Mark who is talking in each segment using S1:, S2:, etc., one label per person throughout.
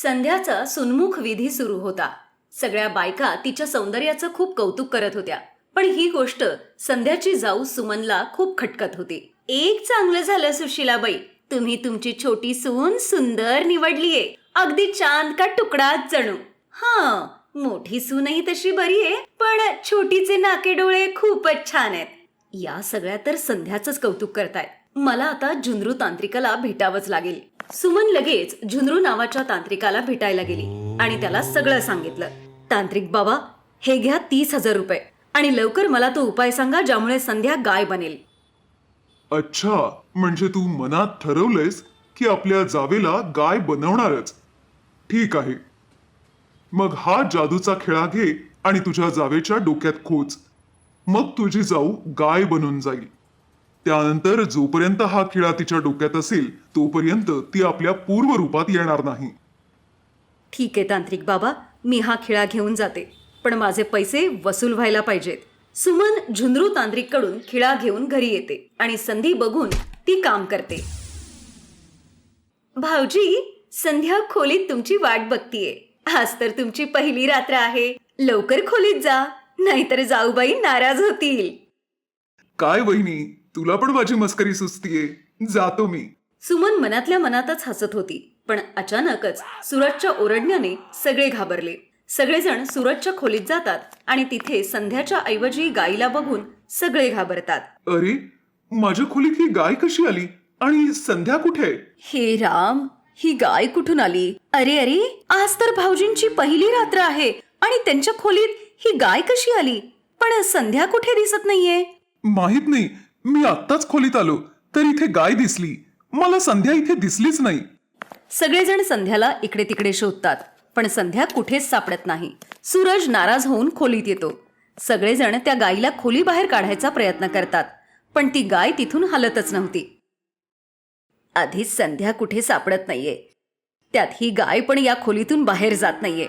S1: संध्याचा सुन्मुख विधी सुरू होता. सगळ्या बायका तिच्या सौंदर्याचं खूप कौतुक करत होत्या. पण ही गोष्ट संध्याची जाऊ सुमनला खूप खटकत होती. एक चांगलं झालं सुशीलाबाई, तुम्ही तुमची छोटी सून सुंदर निवडलीये. अगदी चांद का तुकडाच जणू. हा, मोठी सूनही तशी बरी आहे, पण छोटीचे नाके डोळे खूपच छान आहेत. या सगळ्या तर संध्याचंच कौतुक करतायत. मला आता झुंजरू तांत्रिकाला भेटावंच लागेल. सुमन लगेच झुंजरू नावाच्या तांत्रिकाला भेटायला गेली आणि त्याला सगळं सांगितलं. तांत्रिक बाबा, हे घ्या 30,000 रुपये आणि लवकर मला तो उपाय सांगा ज्यामुळे संध्या गाय बनेल.
S2: अच्छा, म्हणजे तू मनात ठरवलंयस की आपल्या जावेला गाय बनवणारच. ठीक आहे, मग हा जादूचा खिळा घे आणि तुझ्या जावेच्या डोक्यात खोच. मग तुझी जाऊ गाय बनून जाईल. त्यानंतर जोपर्यंत हा खिळा तिच्या डोक्यात असेल तोपर्यंत ती आपल्या पूर्व रूपात येणार नाही.
S1: ठीक आहे तांत्रिक बाबा, मी हा खिळा घेऊन जाते, पण माझे पैसे वसूल व्हायला पाहिजेत. सुमन झुंजरू तांत्रिक कडून खिळा घेऊन घरी येते आणि संधी बघून ती काम करते. भाऊजी, संध्या खोलीत तुमची वाट बघतीये. आज तर तुमची पहिली रात्र आहे. लवकर खोलीत जा, नाहीतर जाऊबाई नाराज होतील.
S2: काय वहिनी, तुला पण माझी मस्करी सुचतीये. जातो मी.
S1: सुमन मनातल्या मनातच हसत होती, पण अचानकच सूरजच्या ओरडण्याने सगळे घाबरले. सगळेजण सूरजच्या खोलीत जातात आणि तिथे संध्याच्या ऐवजी गायीला बघून सगळे घाबरतात.
S2: अरे, माझ्या खोलीत ही गाय कशी आली आणि संध्या कुठे?
S1: हे राम, ही गाय कुठून आली? अरे अरे, आज तर भाऊजींची पहिली रात्र आहे आणि त्यांच्या खोलीत ही गाय कशी आली? पण संध्या कुठे दिसत नाहीये.
S2: माहित नाही, मी आत्ताच खोलीत आलो तर इथे गाय दिसली. मला संध्या इथे दिसलीच नाही.
S1: सगळेजण संध्याला इकडे तिकडे शोधतात, पण संध्या कुठेच सापडत नाही. सूरज नाराज होऊन खोलीत येतो. सगळेजण त्या गायीला खोली बाहेर काढायचा प्रयत्न करतात, पण ती गाय तिथून हलतच नव्हती. आधीच संध्या कुठे सापडत नाहीये, त्यात ही गाय पण या खोलीतून बाहेर जात नाहीये.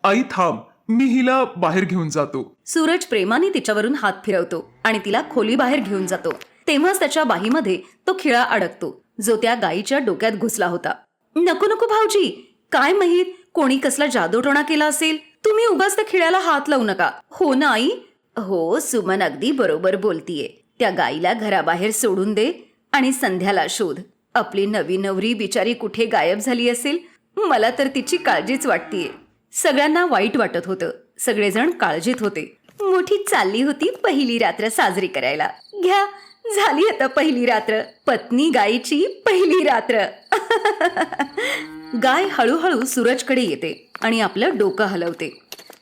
S2: आई थांब, मी हिला बाहेर घेऊन जातो.
S1: सूरज प्रेमाने तिच्यावरून हात फिरवतो आणि तिला खोली बाहेर घेऊन जातो. तेव्हाच त्याच्या बाहीमध्ये तो खिळा अडकतो, जो त्या गायीच्या डोक्यात घुसला होता. नको नको भाऊजी, काय माहित कोणी कसला जादूटोणा केला असेल. तुम्ही उगाच त्या खिळ्याला हात लावू नका. हो ना आई? हो, सुमन अगदी बरोबर बोलतीये. त्या गायीला घराबाहेर सोडून दे आणि संध्याला शोध. आपली नवी नवरी बिचारी कुठे गायब झाली असेल. मला तर तिची काळजीच वाटतीये. सगळ्यांना वाईट वाटत होतं. सगळेजण काळजीत होते. मोठी चालली होती पहिली रात्र साजरी करायला. घ्या, झाली आता पहिली रात्र, पत्नी गायीची पहिली रात्र. गाय हळूहळू सूरजकडे येते आणि आपलं डोकं हलवते.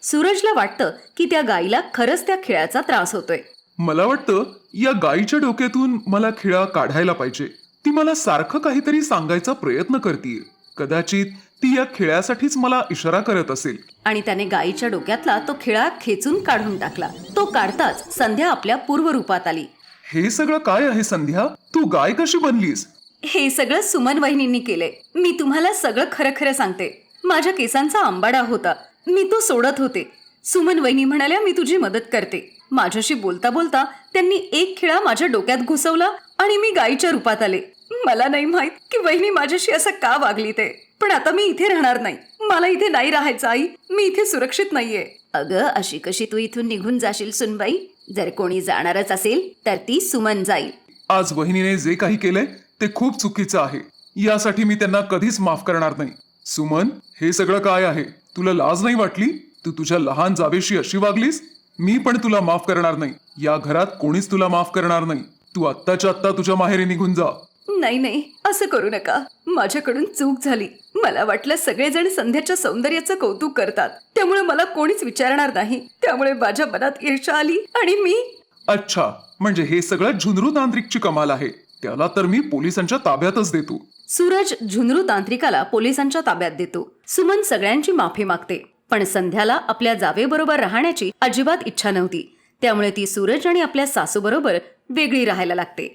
S1: सूरजला वाटतं की त्या गायीला खरंच त्या खिळ्याचा त्रास होतोय.
S2: मला वाटतं या गायीच्या डोक्यातून मला खिळा काढायला पाहिजे. ती मला सारखं काहीतरी सांगायचा प्रयत्न करतीये. कदाचित ती या खिळ्यासाठीच मला इशारा करत असेल.
S1: आणि त्याने गायीच्या डोक्यातला तो खिळा खेचून काढून टाकला. तो काढताच संध्या आपल्या पूर्व रूपात आली.
S2: हे सगळं काय आहे संध्या? तू गाय कशी बनलीस?
S1: हे सगळं सुमन वहिनींनी केलंय. मी तुम्हाला सगळं खरं खरं सांगते. माझ्या केसांचा आंबाडा होता, मी तो सोडत होते. सुमन वहिनी म्हणाल्या मी तुझी मदत करते. माझ्याशी बोलता बोलता त्यांनी एक खिळा माझ्या डोक्यात घुसवला आणि मी गायीच्या रूपात आले. मला नाही माहित की वहिनी माझ्याशी असं का वागली ते. पण आता मी इथे राहणार नाही. मला इथे नाही राहायचं आई. मी इथे सुरक्षित नाहीये. अगं, अशी कशी तू इथून निघून जाशील सुनबाई? जर कोणी जाणारच असेल तर ती सुमन जाईल.
S2: आज वहिनीने जे काही केलंय ते खूप चुकीचं आहे. यासाठी मी त्यांना कधीच माफ करणार नाही. सुमन, हे सगळं काय आहे? तुला लाज नाही वाटली? तू तुझ्या लहान जावेशी अशी वागलीस? मी पण तुला माफ करणार नाही. या घरात कोणीच तुला माफ करणार नाही. तू आत्ताच्या आत्ता तुझ्या माहेरी निघून जा.
S1: नाही नाही, असं करू नका. माझ्याकडून चूक झाली. मला वाटलं सगळेजण संध्याच्या सौंदर्याचं कौतुक करतात, त्यामुळे मला कोणीच विचारणार नाही. त्यामुळे माझ्या मनात ईर्ष्या आली आणि मी.
S2: अच्छा, म्हणजे हे सगळं झुंजरू तांत्रिकची कमाल आहे. त्याला तर मी पोलिसांच्या ताब्यातच देतो.
S1: सूरज झुंजरू तांत्रिकाला पोलिसांच्या ताब्यात देतो. सुमन सगळ्यांची माफी मागते, पण संध्याला आपल्या जावेबरोबर राहण्याची अजिबात इच्छा नव्हती. त्यामुळे ती सूरज आणि आपल्या सासूबरोबर वेगळी राहायला लागते.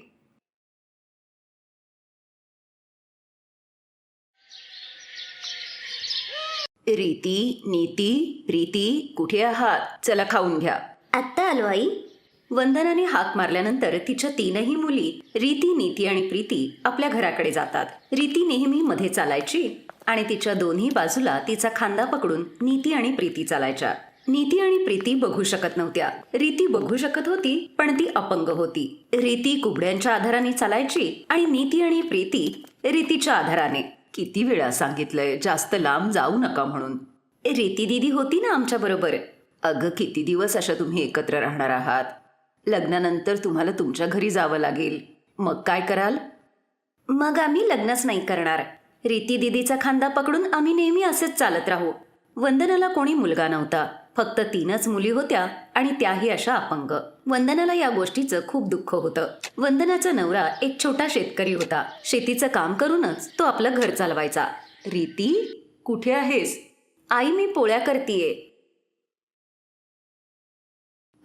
S1: रीती, नीती, प्रीती, कुठे आहात? चला खाऊन घ्या.
S3: आत्ता आलो आई.
S1: वंदनाने हाक मारल्यानंतर तिच्या तीनही मुली रीती, नीती आणि प्रीती आपल्या घराकडे जातात. रीती नेहमी मध्ये चालायची आणि तिच्या दोन्ही बाजूला तिचा खांदा पकडून नीती आणि प्रीती चालायच्या. नीती आणि प्रीती बघू शकत नव्हत्या. रीती बघू शकत होती, पण ती अपंग होती. रीती कुबड्यांच्या आधाराने चालायची आणि नीती आणि प्रीती रीतीच्या आधाराने. किती वेळा सांगितलंय जास्त लांब जाऊ नका म्हणून. रीती दीदी होती ना आमच्या बरोबर. अगं किती दिवस अशा तुम्ही एकत्र राहणार आहात? लग्नानंतर तुम्हाला तुमच्या घरी जावं लागेल. मग काय कराल? मग आम्ही लग्नच नाही करणार. रीती दीदीचा खांदा पकडून आम्ही नेहमी असेच चालत राहू. वंदनाला कोणी मुलगा नव्हता. फक्त 3च मुली होत्या आणि त्याही अशा अपंग. वंदनाला या गोष्टीचं खूप दुःख होतं. वंदनाचा नवरा एक छोटा शेतकरी होता. शेतीचं काम करूनच तो आपलं घर चालवायचा. रीती, कुठे आहेस? आई, मी पोळ्या करतीये.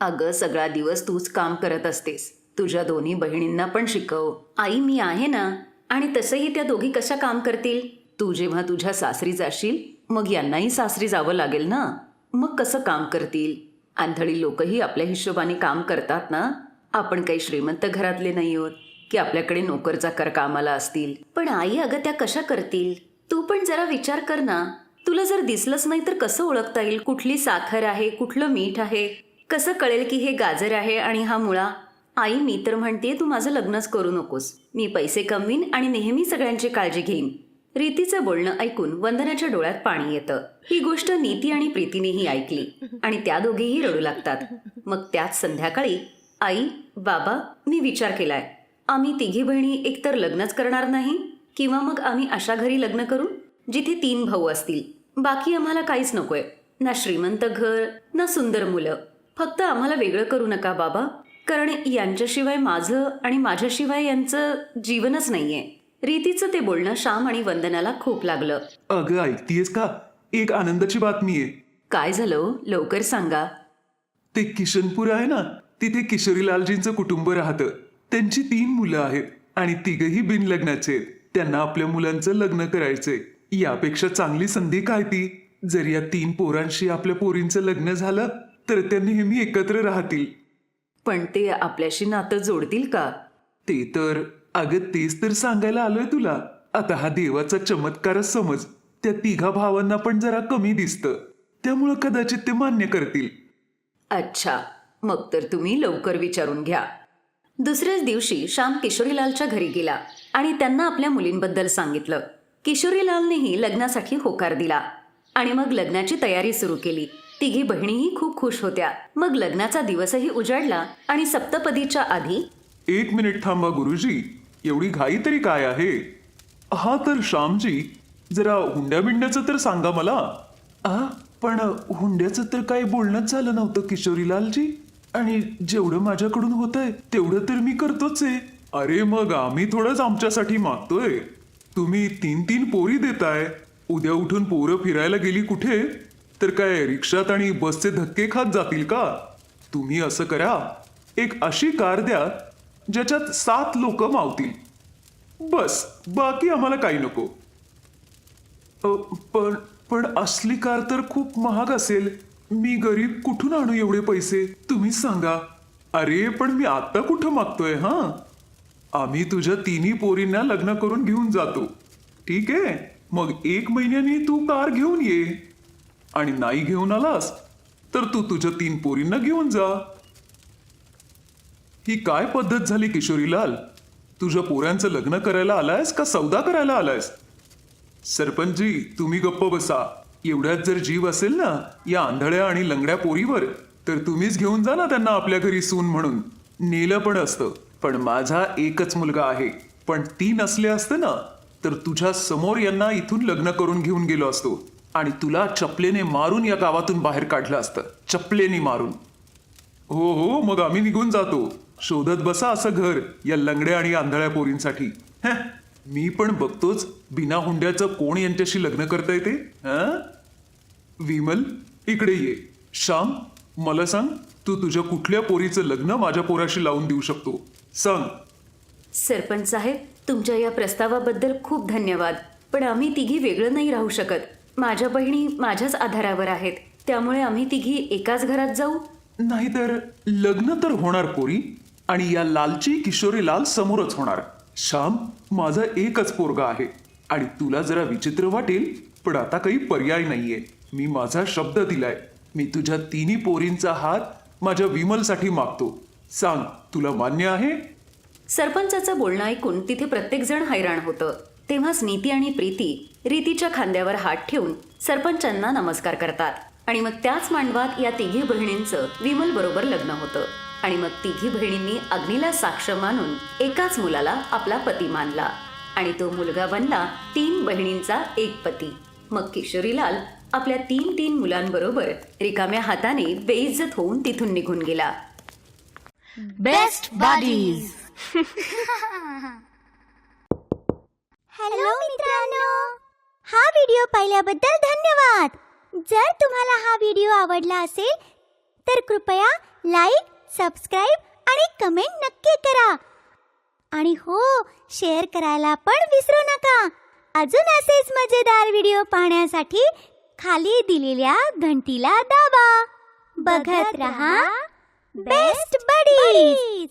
S1: अगं सगळा दिवस तूच काम करत असतेस. तुझ्या दोन्ही बहिणींना पण शिकव. आई, मी आहे ना. आणि तसंही त्या दोघी कशा काम करतील? तू जेव्हा तुझ्या सासरी जाशील मग यांनाही सासरी जावं लागेल ना. मग कसं काम करतील? आंधळी लोकही आपल्या हिशोबाने काम करतात ना. आपण काही श्रीमंत घरातले नाही आहोत की आपल्याकडे नोकर-चाकर कामाला असतील. पण आई, अगं त्या कशा करतील? तू पण जरा विचार कर ना. तुला जर दिसलंच नाही तर कसं ओळखता येईल कुठली साखर आहे, कुठलं मीठ आहे? कसं कळेल की हे गाजर आहे आणि हा मुळा? आई, मी तर म्हणते तू माझं लग्नच करू नकोस. मी पैसे कमवीन आणि नेहमी सगळ्यांची काळजी घेईन. रीतीचं बोलणं ऐकून वंदनाच्या डोळ्यात पाणी येतं. ही गोष्ट नीती आणि प्रीतीनेही ऐकली आणि त्या दोघेही रडू लागतात. मग त्याच संध्याकाळी, आई, बाबा, मी विचार केलाय. आम्ही तिघी बहिणी एकतर लग्नच करणार नाही किंवा मग आम्ही अशा घरी लग्न करू जिथे 3 भाऊ असतील. बाकी आम्हाला काहीच नकोय. ना श्रीमंत घर, ना सुंदर मुलं. फक्त आम्हाला वेगळं करू नका बाबा, कारण यांच्याशिवाय माझं आणि माझ्याशिवाय यांचं जीवनच नाहीये. रीतीचं ते बोलणं श्याम आणि वंदनाला खूप लागलं.
S2: अगं ऐकतीयस का? एक आनंदाची बातमी आहे.
S1: काय झालं? लवकर सांगा.
S2: ते किशनपूर आहे ना, तिथे किशोरीलालजींचं कुटुंब राहतं. त्यांची 3 मुलं आहेत आणि तिघही बिनलग्नाचे आहेत. त्यांना आपल्या मुलांचं लग्न करायचंय. यापेक्षा चांगली संधी काय ती? जर या 3 पोरांशी आपल्या पोरींचं लग्न झालं तर त्या नेहमी एकत्र राहतील.
S1: पण ते आपल्याशी नातं जोडतील का?
S2: ते तर, अगं तेच तर सांगायला आलोय तुला. आता हा देवाचा चमत्कारच समज. त्या 3 भावांना पण जरा कमी दिसतं, त्यामुळं कदाचित ते मान्य करतील.
S1: अच्छा, मग तर तुम्ही लवकर विचारून घ्या. दुसऱ्याच दिवशी श्याम किशोरीलालच्या घरी गेला आणि त्यांना आपल्या मुलींबद्दल सांगितलं. किशोरीलालनेही लग्नासाठी होकार दिला आणि मग लग्नाची तयारी सुरू केली. तिघी बहिणीही खूप खुश होत्या. मग लग्नाचा दिवसही उजाडला आणि सप्तपदीच्या आधी.
S2: 1 मिनिट थांबा गुरुजी, एवढी घाई तरी काय आहे? हा तर श्यामजी, जरा हुंड्या-बिंड्याचं तर सांगा मला. पण हुंड्याचं तर काही बोलणंच झालं नव्हतं किशोरीलालजी. आणि जेवढं माझ्याकडून होतंय तेवढं तर मी करतोच आहे. अरे मग आम्ही थोडंच आमच्यासाठी मागतोय. तुम्ही 3 पोरी देताय. उद्या उठून पोरं फिरायला गेली कुठे तर काय रिक्षात आणि बसचे धक्के खात जातील का? तुम्ही असं करा, एक अशी कार द्या ज्याच्यात 7 लोक मावतील. बस, बाकी आम्हाला काही नको. पण असली कार तर खूप महाग असेल. मी गरीब, कुठून आणू एवढे पैसे? तुम्हीच सांगा. अरे पण मी आता कुठं मागतोय. आम्ही तुझ्या 3 पोरींना लग्न करून घेऊन जातो. ठीक आहे? मग 1 महिन्याने तू कार घेऊन ये. आणि नाही घेऊन आलास तर तू तुझ्या 3 पोरींना घेऊन जा. ही काय पद्धत झाली किशोरीलाल? तुझ्या पोरांचं लग्न करायला आलायस का सौदा करायला आलायस? सरपंचजी, तुम्ही गप्प बसा. एवढ्यात जर जीव असेल ना या आंधळ्या आणि लंगड्या पोरीवर तर तुम्हीच घेऊन जा ना त्यांना आपल्या घरी सून म्हणून. नेलं पण असतं. पण माझा एकच मुलगा आहे. पण 3 असले असते ना तर तुझ्या समोर यांना इथून लग्न करून घेऊन गेलो असतो आणि तुला चपलेने मारून या गावातून बाहेर काढलं असतं. चपलेने मारून. हो, मग आम्ही निघून जातो. शोधत बसा असं घर या लंगड्या आणि आंधळ्या पोरींसाठी. मी पण बघतोच बिना हुंड्याचं कोण यांच्याशी लग्न करता येते. विमल, इकडे ये. श्याम, मला सांग, तू तुझ्या कुठल्या पोरीचं लग्न माझ्या पोराशी लावून देऊ शकतो? सांग.
S1: सरपंच साहेब, तुमच्या या प्रस्तावाबद्दल खूप धन्यवाद. पण आम्ही तिघी वेगळं नाही राहू शकत. माझ्या बहिणी माझ्याच आधारावर आहेत. त्यामुळे आम्ही तिघी एकाच घरात जाऊ.
S2: नाहीतर लग्न तर होणार पोरी, आणि या लालची किशोरीलाल समोरच होणार. श्याम, माझा एकच पोरगा आहे. आणि तुला जरा विचित्र वाटेल, पण आता काही पर्याय नाहीये. मी माझा शब्द दिलाय. मी तुझ्या तिन्ही पोरींचा हात माझ्या विमलसाठी मागतो. सांग, तुला मान्य आहे?
S1: सरपंचाचं बोलणं ऐकून तिथे प्रत्येकजण हैराण होतं. तेव्हाच नीती आणि प्रीती रीतीच्या खांद्यावर हात ठेवून सरपंचांना नमस्कार करतात. आणि मग त्याच मांडवात या तिघी बहिणींचं विमल बरोबर लग्न होतं. आणि मग तिघी बहिणींनी अग्नीला साक्ष मानून एकाच मुलाला आपला पती मानला. आणि तो मुलगा बनला 3 बहिणींचा एक पती. मग किशोरीलाल आपल्या 3 मुलांबरोबर रिकाम्या हाताने बेइज्जत होऊन तिथून निघून गेला.
S3: Best buddies.
S4: हॅलो मित्रांनो, हा व्हिडिओ पाहिल्याबद्दल धन्यवाद. जर तुम्हाला हा व्हिडिओ आवडला असेल तर कृपया लाईक, सबस्क्राईब आणि कमेंट नक्की करा. आणि हो, शेअर करायला पण विसरू नका. अजून असेच मजेदार व्हिडिओ पाहण्यासाठी खाली दिलेल्या घंटीला दाबा. बघत रहा बेस्ट बडीज.